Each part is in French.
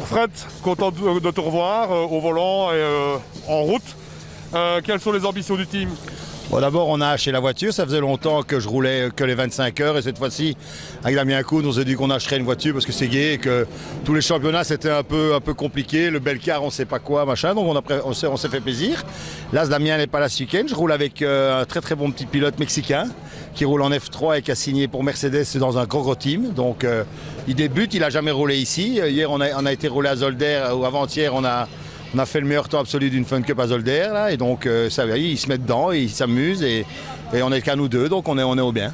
Bonjour Fred, content de te revoir au volant et en route. Quelles sont les ambitions du team? Bon, d'abord, on a acheté la voiture. Ça faisait longtemps que je roulais que les 25 heures. Et cette fois-ci, avec Damien Koun, on s'est dit qu'on achèterait une voiture parce que c'est gai et que tous les championnats, c'était un peu compliqué. Le Belcar, on ne sait pas quoi, machin. Donc, on s'est fait plaisir. Là, Damien n'est pas là ce week-end. Je roule avec un très, très bon petit pilote mexicain qui roule en F3 et qui a signé pour Mercedes dans un gros team. Donc, il débute. Il n'a jamais roulé ici. Hier, on a été roulé à Zolder, ou avant-hier, on a fait le meilleur temps absolu d'une Fun Cup à Zolder, là, et donc ça va, il se met dedans, il s'amuse, et on est qu'à nous deux, donc on est au bien.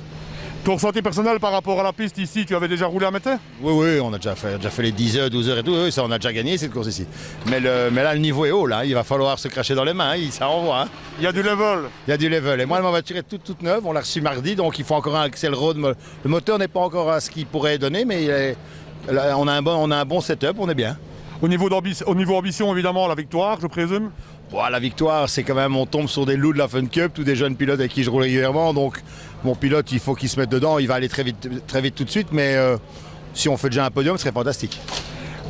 Ton ressenti personnel par rapport à la piste ici, tu avais déjà roulé à Mété? Oui, on a déjà fait les 10 heures, 12 heures et tout, oui, ça on a déjà gagné cette course ici. Mais là, le niveau est haut, là, il va falloir se cracher dans les mains, ça envoie. Hein. Il y a du level. Il y a du level, et moi ma voiture est toute neuve, on l'a reçue mardi, donc il faut encore un Axel Road. Le moteur n'est pas encore à ce qu'il pourrait donner, mais on a un bon setup, on est bien. Au niveau ambition, évidemment, la victoire, je présume. Bon, la victoire, c'est quand même, on tombe sur des loups de la Fun Cup, tous des jeunes pilotes avec qui je roule régulièrement. Donc, mon pilote, il faut qu'il se mette dedans. Il va aller très vite tout de suite. Mais si on fait déjà un podium, ce serait fantastique.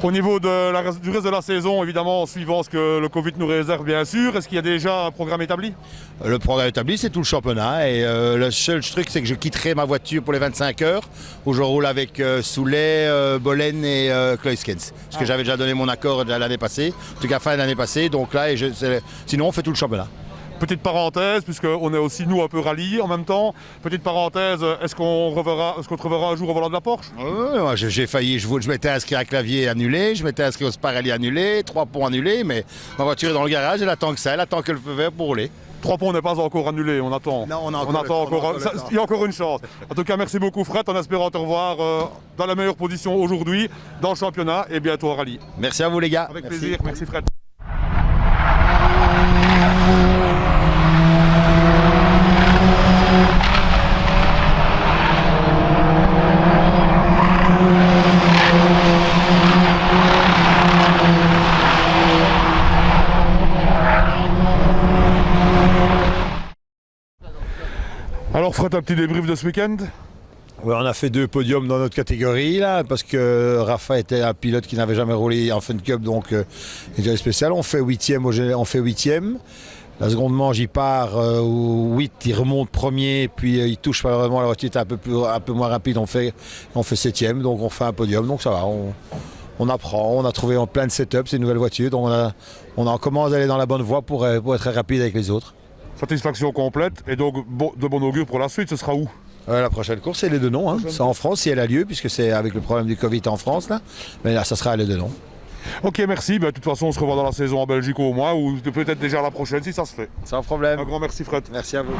Au niveau du reste de la saison, évidemment, suivant ce que le Covid nous réserve, bien sûr, est-ce qu'il y a déjà un programme établi? Le programme établi, c'est tout le championnat. Et le seul truc, c'est que je quitterai ma voiture pour les 25 heures, où je roule avec Soulet, Bolen et Kloiskens. Parce que j'avais déjà donné mon accord l'année passée, en tout cas fin de l'année passée. Donc là, sinon, on fait tout le championnat. Petite parenthèse, puisqu'on est aussi nous un peu rallye en même temps. Petite parenthèse, est-ce qu'on te reverra un jour au volant de la Porsche? J'ai failli, je m'étais inscrit à clavier annulé, je m'étais inscrit au Sparelli annulé, 3 ponts annulés, mais ma voiture est dans le garage, elle attend que ça, elle attend que le feu vert pour rouler. 3 ponts n'est pas encore annulé, on attend. Non, il y a encore une chance. En tout cas, merci beaucoup Fred, en espérant te revoir dans la meilleure position aujourd'hui, dans le championnat et bientôt au rallye. Merci à vous les gars. Avec plaisir, merci Fred. Alors Fred, un petit débrief de ce week-end? Ouais, on a fait 2 podiums dans notre catégorie là, parce que Rafa était un pilote qui n'avait jamais roulé en Fun Cup, donc il était spécial. On fait 8e. La seconde manche, il part 8, il remonte premier, puis il touche malheureusement, la voiture était un peu moins rapide, on fait 7e, donc on fait un podium, donc ça va. On apprend, on a trouvé plein de setups, ces nouvelles voitures, donc on commence à aller dans la bonne voie pour être très rapide avec les autres. Satisfaction complète, et donc de bon augure pour la suite, ce sera où? La prochaine course, c'est les Deux-Noms. Hein. C'est en France si elle a lieu, puisque c'est avec le problème du Covid en France. Là. Mais là, ça sera à les Deux-Noms. Ok, merci. De toute façon, on se revoit dans la saison en Belgique au moins, ou peut-être déjà la prochaine si ça se fait. Sans problème. Un grand merci Fred. Merci à vous.